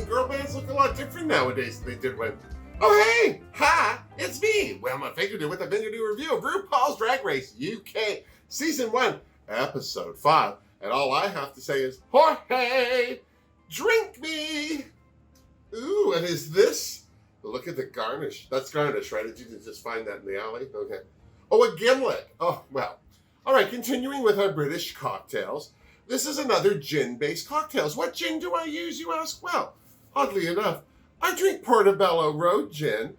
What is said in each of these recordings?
mean, girl bands look a lot different nowadays than they did when... Oh, hey! Hi! It's me, Wilma Fingerdoo, with a Fingerdoo review of RuPaul's Drag Race UK Season 1, Episode 5. And all I have to say is, Jorge! Drink me! Ooh, and is this... Look at the garnish. That's garnish, right? Did you just find that in the alley? Okay. Oh, a gimlet. Oh, well. All right, continuing with our British cocktails. This is another gin-based cocktails. What gin do I use, you ask? Well, oddly enough, I drink Portobello Road gin.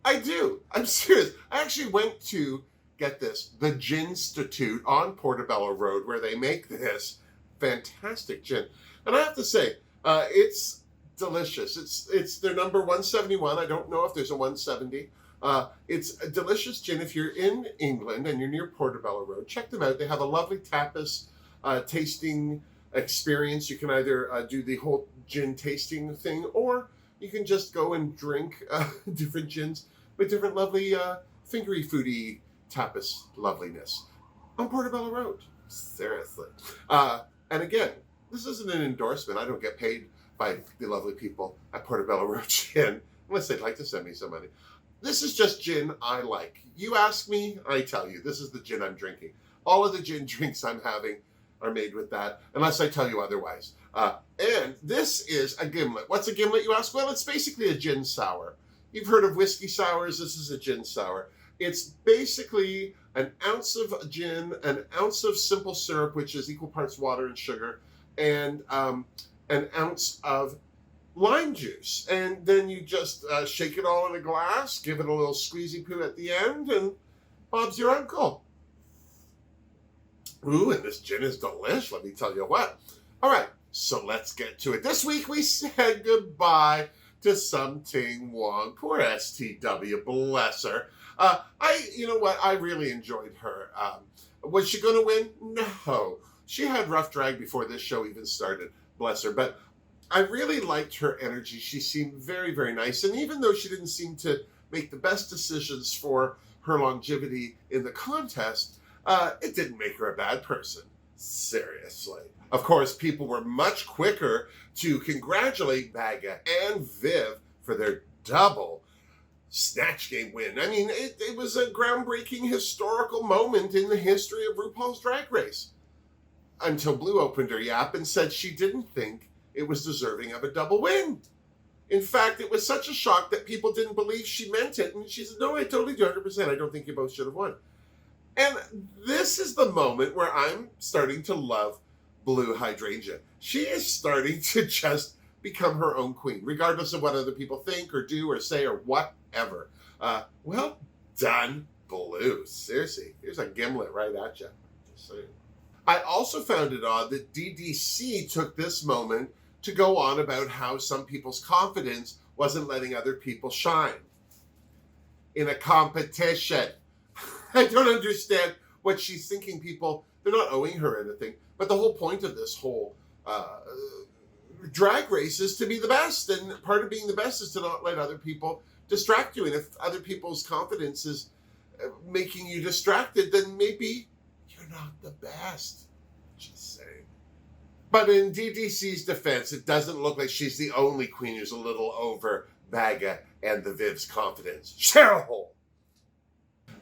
I do. I'm serious. I actually went to, get this, the Ginstitute on Portobello Road where they make this fantastic gin. And I have to say, it's delicious. It's their number 171. I don't know if there's a 170. It's a delicious gin. If you're in England and you're near Portobello Road, check them out. They have a lovely tapas tasting experience. You can either do the whole gin tasting thing, or you can just go and drink different gins with different lovely fingery foodie tapas loveliness on Portobello Road. Seriously. And again, this isn't an endorsement. I don't get paid by the lovely people at Portobello Road Gin, unless they'd like to send me some money. This is just gin I like. You ask me, I tell you, this is the gin I'm drinking. All of the gin drinks I'm having are made with that, unless I tell you otherwise. And this is a gimlet. What's a gimlet, you ask? Well, it's basically a gin sour. You've heard of whiskey sours. This is a gin sour. It's basically an ounce of gin, an ounce of simple syrup, which is equal parts water and sugar, and an ounce of lime juice. And then you just shake it all in a glass, give it a little squeezy poo at the end, and Bob's your uncle. Ooh, and this gin is delish, let me tell you what. All right, so let's get to it. This week we said goodbye to Sum Ting Wong. Poor STW, bless her. You know what, I really enjoyed her. Was she going to win? No. She had rough drag before this show even started, bless her. But I really liked her energy. She seemed very, very nice. And even though she didn't seem to make the best decisions for her longevity in the contest, it didn't make her a bad person. Seriously. Of course, people were much quicker to congratulate Baga and Viv for their double Snatch Game win. I mean, it was a groundbreaking historical moment in the history of RuPaul's Drag Race. Until Blue opened her yap and said she didn't think it was deserving of a double win. In fact, it was such a shock that people didn't believe she meant it. And she said, no, I totally do, 100%. I don't think you both should have won. And this is the moment where I'm starting to love Blue Hydrangea. She is starting to just become her own queen, regardless of what other people think or do or say or whatever. Well done, Blue. Seriously, here's a gimlet right at you. Just saying. I also found it odd that DDC took this moment to go on about how some people's confidence wasn't letting other people shine in a competition. I don't understand what she's thinking. People, they're not owing her anything. But the whole point of this whole drag race is to be the best. And part of being the best is to not let other people distract you. And if other people's confidence is making you distracted, then maybe you're not the best. Just saying. But in DDC's defense, it doesn't look like she's the only queen who's a little over Baga and the Viv's confidence. Cheryl!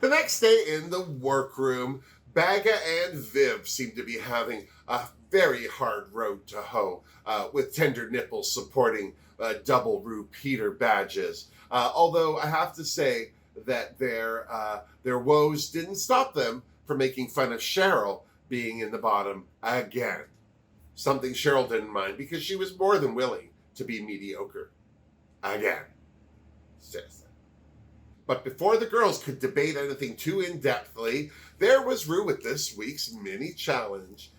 The next day in the workroom, Baga and Viv seem to be having a very hard road to hoe, with tender nipples supporting double repeater badges. Although I have to say that their woes didn't stop them from making fun of Cheryl being in the bottom again. Something Cheryl didn't mind because she was more than willing to be mediocre. Again. Seriously. But before the girls could debate anything too in-depthly, there was Ru with this week's mini challenge.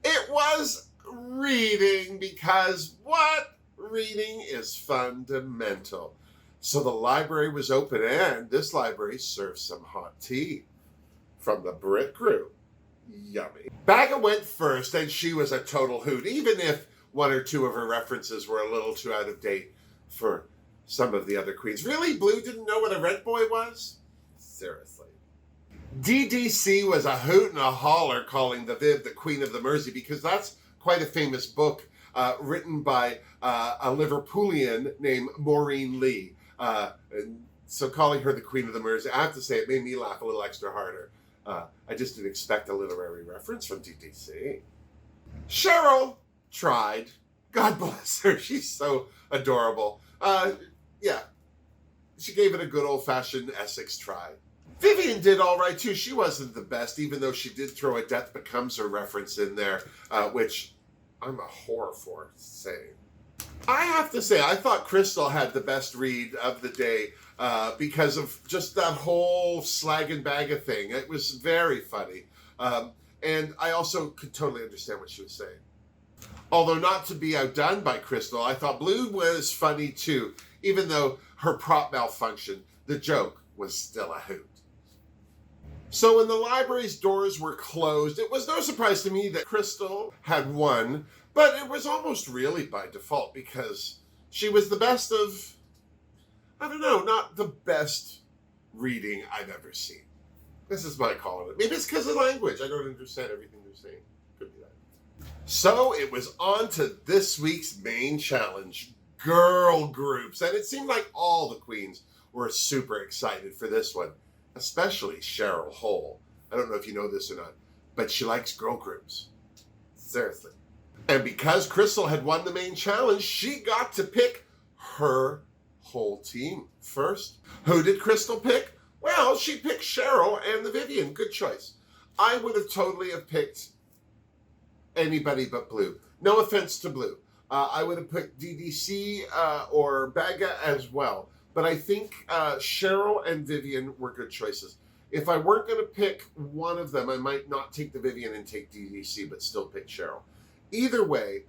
It was reading, because what? Reading is fundamental. So the library was open, and this library served some hot tea from the Brit crew. Yummy. Baga went first, and she was a total hoot, even if one or two of her references were a little too out of date for some of the other queens. Really? Blue didn't know what a red boy was? Seriously. DDC was a hoot and a holler calling the Viv the Queen of the Mersey, because that's quite a famous book written by a Liverpoolian named Maureen Lee. So calling her the Queen of the Mers, I have to say it made me laugh a little extra harder. I just didn't expect a literary reference from DDC. Cheryl tried. God bless her. She's so adorable. Yeah, she gave it a good old-fashioned Essex try. Vivian did all right, too. She wasn't the best, even though she did throw a Death Becomes Her reference in there, which I'm a whore for saying. I have to say, I thought Crystal had the best read of the day because of just that whole slag and bagga thing. It was very funny. And I also could totally understand what she was saying. Although not to be outdone by Crystal, I thought Blue was funny too. Even though her prop malfunctioned, the joke was still a hoot. So when the library's doors were closed, it was no surprise to me that Crystal had won, but it was almost really by default because she was the best of, I don't know, not the best reading I've ever seen. This is my call on it. Maybe it's because of language. I don't understand everything they're saying. Could be that. So it was on to this week's main challenge, girl groups. And it seemed like all the queens were super excited for this one, especially Cheryl Hole. I don't know if you know this or not, but she likes girl groups. Seriously. And because Crystal had won the main challenge, she got to pick her whole team first. Who did Crystal pick? Well, she picked Cheryl and the Vivian. Good choice. I would have totally have picked anybody but Blue. No offense to Blue. I would have picked DDC or Bagga as well. But I think Cheryl and Vivian were good choices. If I weren't going to pick one of them, I might not take the Vivian and take DDC, but still pick Cheryl. Either way,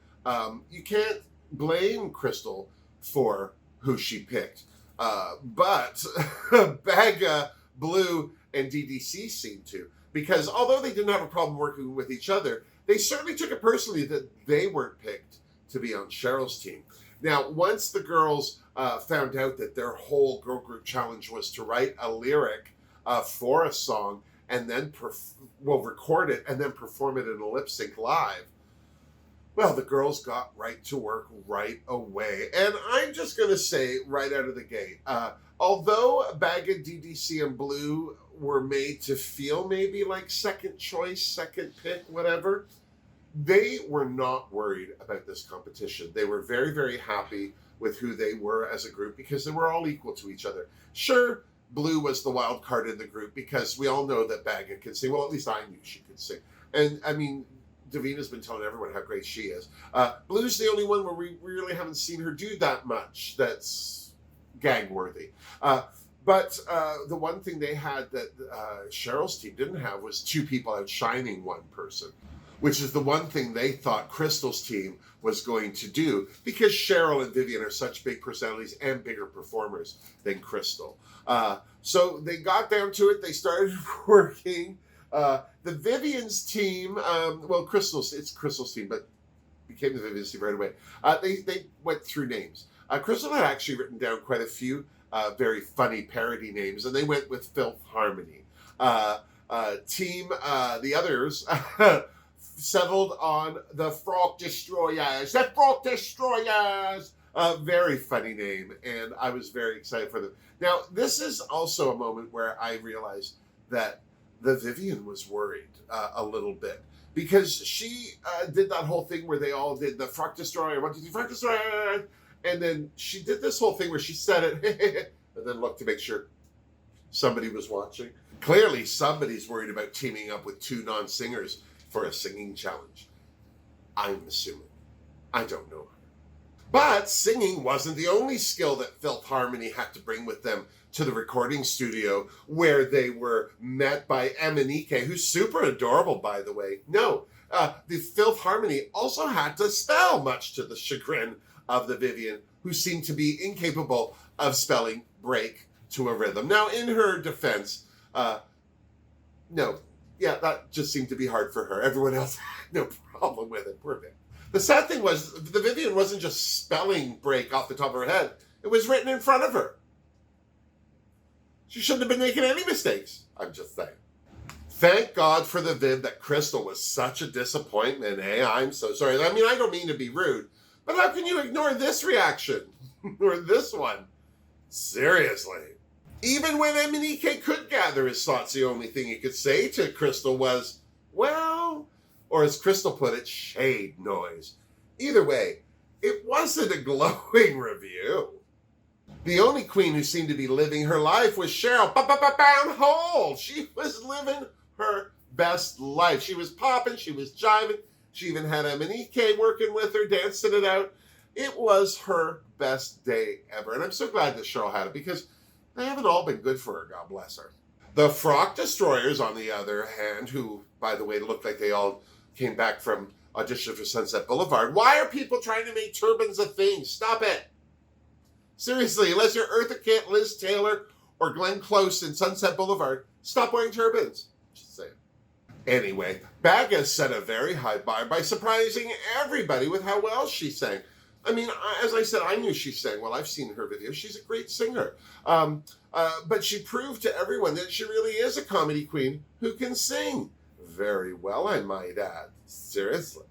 you can't blame Crystal for who she picked. But Bagga, Blue, and DDC seemed to. Because although they didn't have a problem working with each other, they certainly took it personally that they weren't picked to be on Cheryl's team. Now, once the girls found out that their whole girl group challenge was to write a lyric for a song and then record it and then perform it in a lip sync live, well, the girls got right to work right away. And I'm just going to say right out of the gate, although Bagga, DDC, and Blue were made to feel maybe like second choice, second pick, whatever, they were not worried about this competition. They were very, very happy with who they were as a group because they were all equal to each other. Sure, Blue was the wild card in the group because we all know that Bagga can sing. Well, at least I knew she could sing. And I mean, Davina's been telling everyone how great she is. Blue's the only one where we really haven't seen her do that much that's gag-worthy. But the one thing they had that Cheryl's team didn't have was two people outshining one person, which is the one thing they thought Crystal's team was going to do because Cheryl and Vivian are such big personalities and bigger performers than Crystal. So they got down to it. They started working. The Vivian's team, it's Crystal's team, but became the Vivian's team right away. They went through names. Crystal had actually written down quite a few very funny parody names, and they went with Filth Harmony. The others settled on the Frog Destroyers. The Frog Destroyers! Very funny name, and I was very excited for them. Now, this is also a moment where I realized that the Vivian was worried a little bit because she did that whole thing where they all did the Frog Destroyer, 1, 2, 3, Frog Destroyer, and then she did this whole thing where she said it and then looked to make sure somebody was watching. Clearly, somebody's worried about teaming up with two non-singers for a singing challenge. I'm assuming. I don't know. But singing wasn't the only skill that Filth Harmony had to bring with them to the recording studio, where they were met by Emanike, who's super adorable, by the way. No, the Filth Harmony also had to spell, much to the chagrin of the Vivian, who seemed to be incapable of spelling break to a rhythm. Now, in her defense, that just seemed to be hard for her. Everyone else had no problem with it. Poor Vic. The sad thing was, the Vivian wasn't just spelling break off the top of her head. It was written in front of her. She shouldn't have been making any mistakes. I'm just saying. Thank God for the vid that Crystal was such a disappointment, eh? I'm so sorry. I mean, I don't mean to be rude, but how can you ignore this reaction? Or this one? Seriously. Even when MNEK could gather his thoughts, the only thing he could say to Crystal was, well, or as Crystal put it, shade noise. Either way, it wasn't a glowing review. The only queen who seemed to be living her life was Cheryl. Bam hole. She was living her best life. She was popping. She was jiving. She even had MNEK working with her, dancing it out. It was her best day ever. And I'm so glad that Cheryl had it because they haven't all been good for her, God bless her. The Frock Destroyers, on the other hand, who, by the way, looked like they all came back from audition for Sunset Boulevard. Why are people trying to make turbans a thing? Stop it. Seriously, unless you're Eartha Kitt, Liz Taylor, or Glenn Close in Sunset Boulevard, stop wearing turbans. Just saying. Anyway, Baga set a very high bar by surprising everybody with how well she sang. I mean, as I said, I knew she sang well. I've seen her videos. She's a great singer. But she proved to everyone that she really is a comedy queen who can sing very well, I might add. Seriously.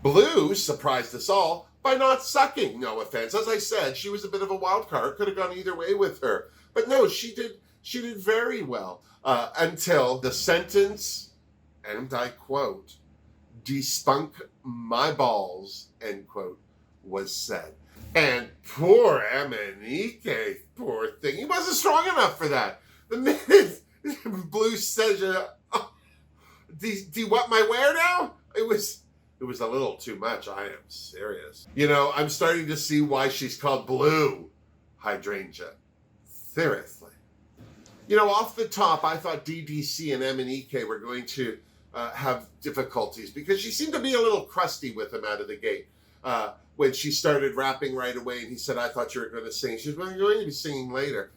Blue surprised us all by not sucking. No offense. As I said, she was a bit of a wild card. Could have gone either way with her. But no, she did very well until the sentence, and I quote, "despunk my balls," end quote, was said. And poor MNEK, poor thing. He wasn't strong enough for that. The minute Blue said, oh, do you want my wear now? It was a little too much. I am serious. You know, I'm starting to see why she's called Blue Hydrangea. Seriously. You know, off the top, I thought DDC and MNEK were going to have difficulties because she seemed to be a little crusty with him out of the gate. When she started rapping right away and he said, I thought you were going to sing. She was going to be singing later.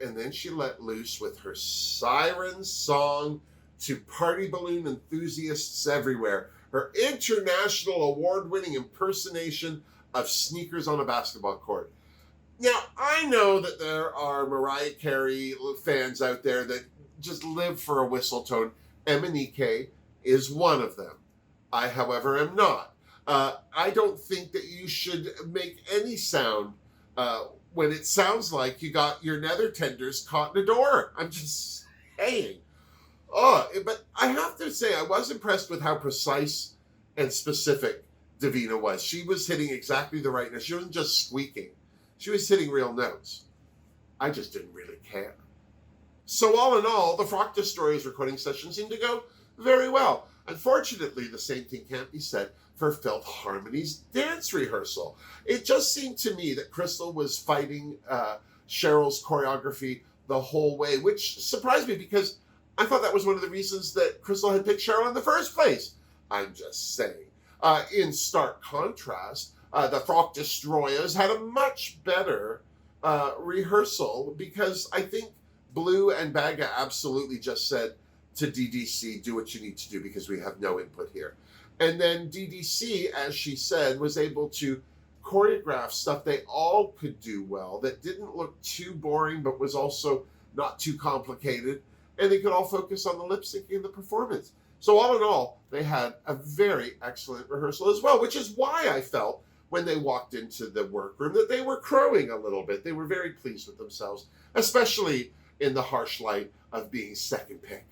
And then she let loose with her siren song to party balloon enthusiasts everywhere. Her international award-winning impersonation of sneakers on a basketball court. Now, I know that there are Mariah Carey fans out there that just live for a whistle tone. MNEK is one of them. I, however, am not. I don't think that you should make any sound when it sounds like you got your nether tenders caught in a door. I'm just saying. But I have to say, I was impressed with how precise and specific Davina was. She was hitting exactly the right note. She wasn't just squeaking. She was hitting real notes. I just didn't really care. So all in all, the Frock Destroyers recording session seemed to go very well. Unfortunately, the same thing can't be said for Filth Harmony's dance rehearsal. It just seemed to me that Crystal was fighting Cheryl's choreography the whole way, which surprised me because I thought that was one of the reasons that Crystal had picked Cheryl in the first place. I'm just saying. In stark contrast, the Frock Destroyers had a much better rehearsal because I think Blue and Baga absolutely just said to DDC, do what you need to do because we have no input here. And then DDC, as she said, was able to choreograph stuff they all could do well that didn't look too boring but was also not too complicated. And they could all focus on the lip syncing and the performance. So all in all, they had a very excellent rehearsal as well, which is why I felt when they walked into the workroom that they were crowing a little bit. They were very pleased with themselves, especially in the harsh light of being second pick.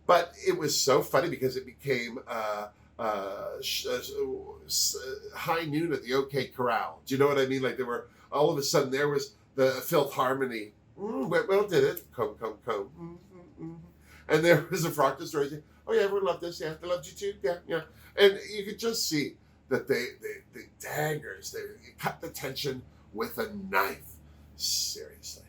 But it was so funny because it became high noon at the OK Corral. Do you know what I mean? Like there were, all of a sudden there was the Filth Harmony. Well, did it. Come. And there was a Frock Destroyer saying, oh yeah, everyone loved this. Yeah, they loved you too. Yeah. And you could just see that the daggers, they cut the tension with a knife. Seriously.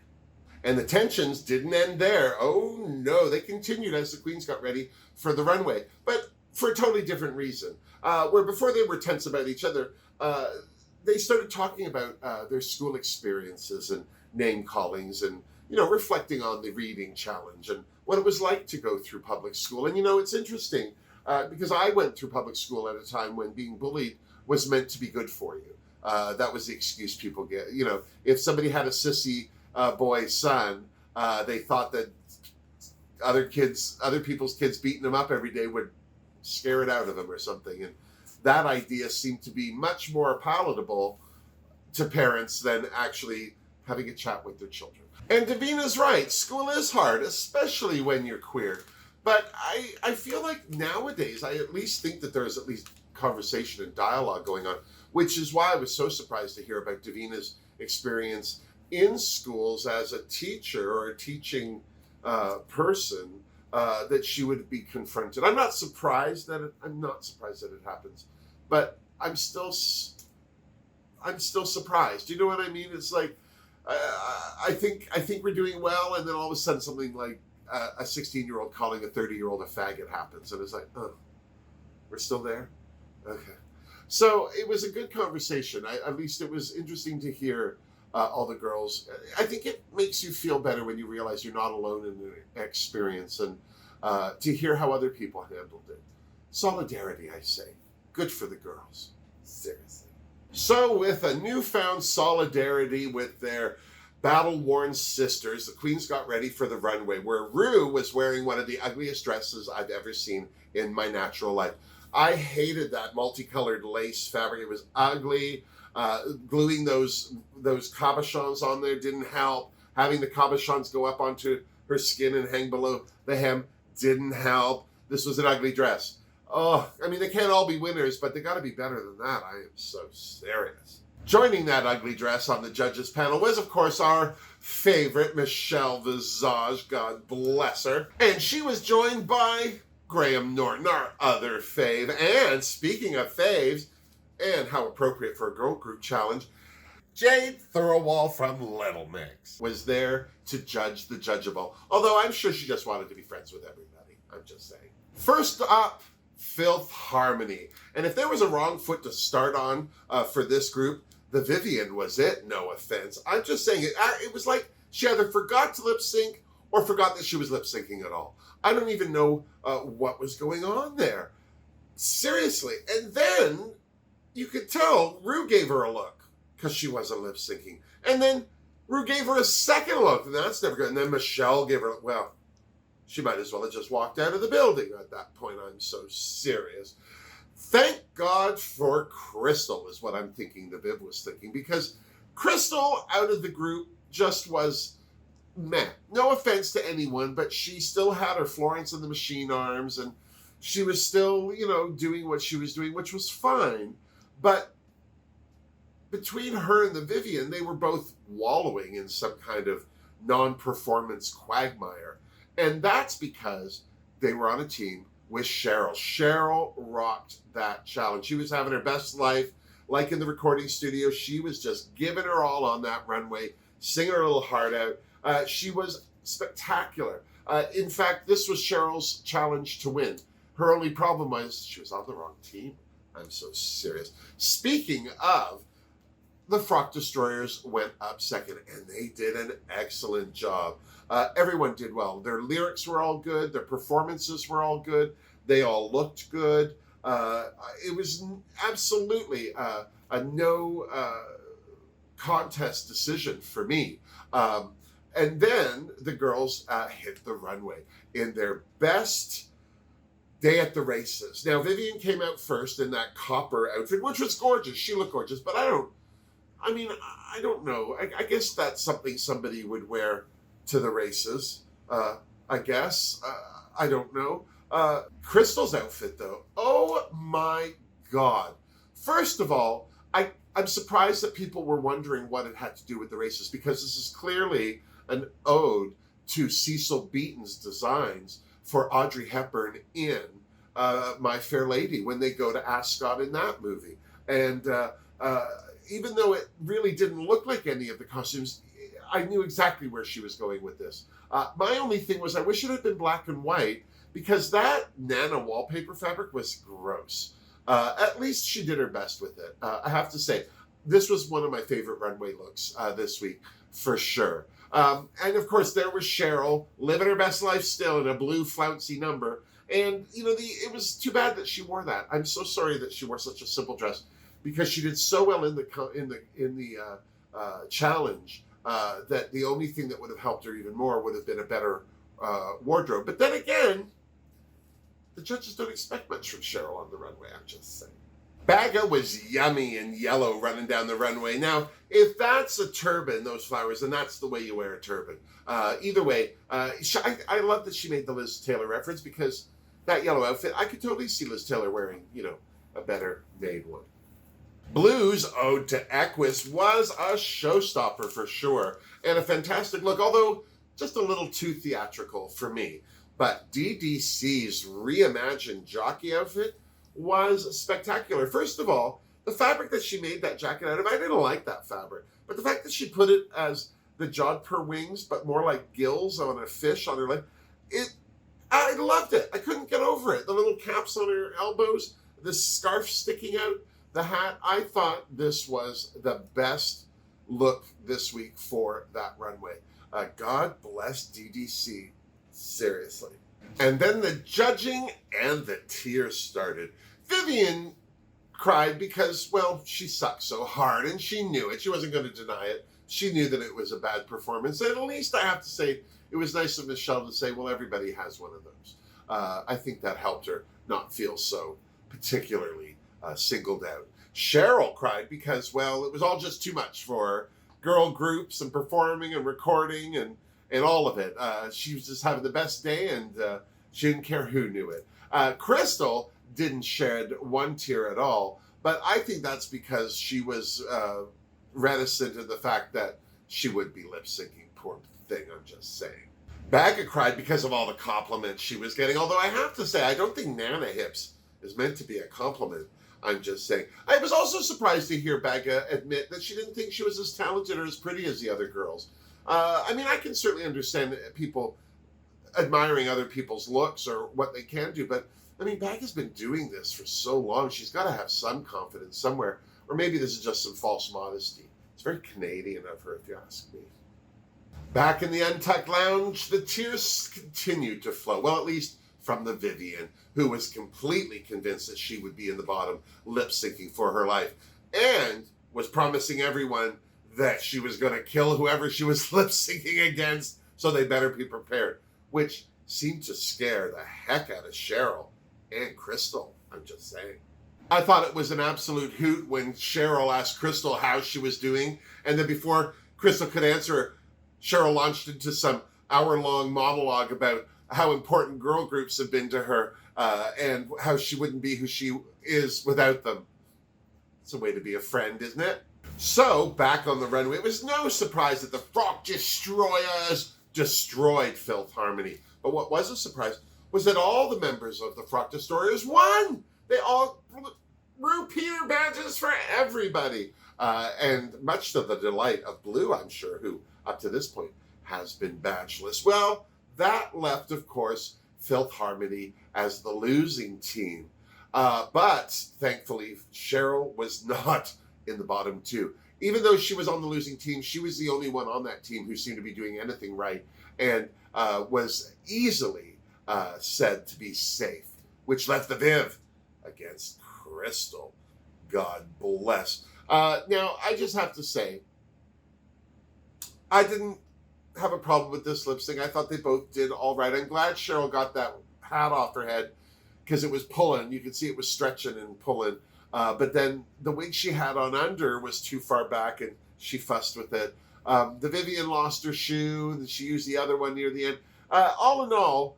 And the tensions didn't end there. Oh no, they continued as the queens got ready for the runway, but for a totally different reason. Where before they were tense about each other, they started talking about their school experiences and name callings and, you know, reflecting on the reading challenge and what it was like to go through public school. And, you know, it's interesting because I went through public school at a time when being bullied was meant to be good for you. That was the excuse people get. You know, if somebody had a sissy boy son, they thought that other people's kids beating them up every day would scare it out of them or something. And that idea seemed to be much more palatable to parents than actually having a chat with their children. And Davina's right. School is hard, especially when you're queer. But I feel like nowadays, I at least think that there's at least conversation and dialogue going on, which is why I was so surprised to hear about Davina's experience in schools as a teacher or a teaching person, that she would be confronted. I'm not surprised that it happens, but I'm still surprised. Do you know what I mean? It's like I think we're doing well, and then all of a sudden something like a 16-year-old calling a 30-year-old a faggot happens, and it's like, oh, we're still there? Okay. So it was a good conversation. At least it was interesting to hear all the girls. I think it makes you feel better when you realize you're not alone in the experience, and to hear how other people handled it. Solidarity, I say. Good for the girls. Seriously. So with a newfound solidarity with their battle-worn sisters, the queens got ready for the runway, where Ru was wearing one of the ugliest dresses I've ever seen in my natural life. I hated that multicolored lace fabric. It was ugly. Gluing those cabochons on there didn't help. Having the cabochons go up onto her skin and hang below the hem didn't help. This was an ugly dress. Oh, I mean, they can't all be winners, but they got to be better than that. I am so serious. Joining that ugly dress on the judges panel was, of course, our favorite Michelle Visage, God bless her. And she was joined by Graham Norton, our other fave. And speaking of faves, and how appropriate for a girl group challenge, Jade Thirlwall from Little Mix was there to judge the judgeable. Although I'm sure she just wanted to be friends with everybody. I'm just saying. First up, Filth Harmony. And if there was a wrong foot to start on for this group, the Vivian was it. No offense. I'm just saying it was like she either forgot to lip sync or forgot that she was lip syncing at all. I don't even know what was going on there. Seriously. And then you could tell Ru gave her a look because she wasn't lip syncing. And then Ru gave her a second look, and that's never good. And then Michelle gave her, well, she might as well have just walked out of the building at that point. I'm so serious. Thank God for Crystal is what I'm thinking the Viv was thinking, because Crystal out of the group just was meh. No offense to anyone, but she still had her Florence and the Machine arms, and she was still, doing what she was doing, which was fine. But between her and the Vivian, they were both wallowing in some kind of non-performance quagmire. And that's because they were on a team with Cheryl. Cheryl rocked that challenge. She was having her best life, like in the recording studio. She was just giving her all on that runway, singing her little heart out. She was spectacular. In fact, this was Cheryl's challenge to win. Her only problem was she was on the wrong team. I'm so serious. Speaking of, the Frock Destroyers went up second, and they did an excellent job. Everyone did well. Their lyrics were all good. Their performances were all good. They all looked good. It was absolutely a no contest decision for me. And then the girls hit the runway in their best day at the races. Now, Vivian came out first in that copper outfit, which was gorgeous. She looked gorgeous, but I don't know. I guess that's something somebody would wear to the races. I guess. I don't know. Crystal's outfit, though. Oh my God. First of all, I'm surprised that people were wondering what it had to do with the races, because this is clearly an ode to Cecil Beaton's designs for Audrey Hepburn in My Fair Lady when they go to Ascot in that movie. And even though it really didn't look like any of the costumes, I knew exactly where she was going with this. My only thing was I wish it had been black and white, because that Nana wallpaper fabric was gross. At least she did her best with it. I have to say, this was one of my favorite runway looks this week, for sure. And of course, there was Cheryl, living her best life still in a blue flouncy number. And, it was too bad that she wore that. I'm so sorry that she wore such a simple dress, because she did so well in the challenge that the only thing that would have helped her even more would have been a better wardrobe. But then again, the judges don't expect much from Cheryl on the runway, I'm just saying. Baga was yummy and yellow running down the runway. Now, if that's a turban, those flowers, then that's the way you wear a turban. Either way, I love that she made the Liz Taylor reference, because that yellow outfit, I could totally see Liz Taylor wearing, a better made one. Blue's Ode to Equus was a showstopper for sure, and a fantastic look, although just a little too theatrical for me. But DDC's reimagined jockey outfit was spectacular. First of all, the fabric that she made that jacket out of, I didn't like that fabric. But the fact that she put it as the jodhpur wings, but more like gills on a fish on her leg, I loved it. I couldn't get over it. The little caps on her elbows, the scarf sticking out, the hat. I thought this was the best look this week for that runway. God bless DDC. Seriously. And then the judging and the tears started. Vivian cried because, well, she sucked so hard, and she knew it. She wasn't going to deny it. She knew that it was a bad performance. And at least I have to say, it was nice of Michelle to say, well, everybody has one of those. I think that helped her not feel so particularly singled out. Cheryl cried because, well, it was all just too much for her. Girl groups and performing and recording and all of it. She was just having the best day, and she didn't care who knew it. Crystal didn't shed one tear at all, but I think that's because she was reticent of the fact that she would be lip-syncing. Poor thing, I'm just saying. Baga cried because of all the compliments she was getting, although I have to say, I don't think Nana Hips is meant to be a compliment. I'm just saying. I was also surprised to hear Baga admit that she didn't think she was as talented or as pretty as the other girls. I mean, I can certainly understand people admiring other people's looks or what they can do, but I mean, Baga's been doing this for so long. She's got to have some confidence somewhere, or maybe this is just some false modesty. It's very Canadian of her, if you ask me. Back in the Untucked lounge, the tears continued to flow. Well, at least from the Vivian, who was completely convinced that she would be in the bottom, lip-syncing for her life, and was promising everyone that she was going to kill whoever she was lip-syncing against, so they better be prepared, which seemed to scare the heck out of Cheryl and Crystal, I'm just saying. I thought it was an absolute hoot when Cheryl asked Crystal how she was doing, and then before Crystal could answer, Cheryl launched into some hour-long monologue about how important girl groups have been to her, and how she wouldn't be who she is without them. It's a way to be a friend, isn't it? So, back on the runway, it was no surprise that the Frock Destroyers destroyed Filth Harmony. But what was a surprise was that all the members of the Frock Destroyers won! They all repeater badges for everybody. And much to the delight of Blue, I'm sure, who up to this point has been badgeless. Well, that left, of course, Filth Harmony as the losing team. But thankfully, Cheryl was not in the bottom two. Even though she was on the losing team, she was the only one on that team who seemed to be doing anything right, and was easily said to be safe, which left the Viv against Crystal. God bless. Now, I just have to say, I didn't have a problem with this lip sync. I thought they both did all right. I'm glad Cheryl got that hat off her head because it was pulling. You could see it was stretching and pulling. But then the wig she had on under was too far back, and she fussed with it. The Vivian lost her shoe, and she used the other one near the end. All in all,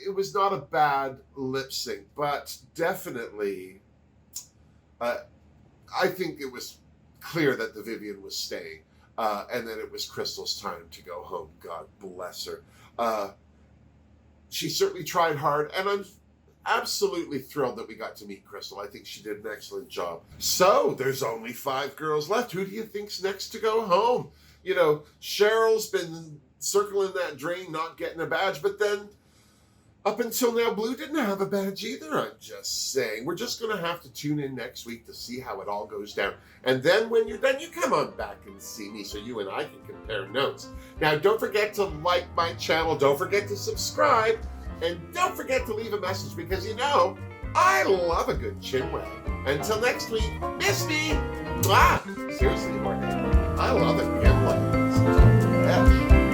it was not a bad lip sync, but definitely, I think it was clear that the Vivian was staying, and that it was Crystal's time to go home. God bless her. She certainly tried hard, and I'm absolutely thrilled that we got to meet Crystal. I think she did an excellent job. So, there's only 5 girls left. Who do you think's next to go home? You know, Cheryl's been circling that drain, not getting a badge, but then up until now, Blue didn't have a badge either, I'm just saying. We're just going to have to tune in next week to see how it all goes down. And then when you're done, you come on back and see me so you and I can compare notes. Now, don't forget to like my channel. Don't forget to subscribe. And don't forget to leave a message because, you know, I love a good chin wag. Until next week, miss me. Mwah! Seriously, Jorge, I love a Gimlet. It's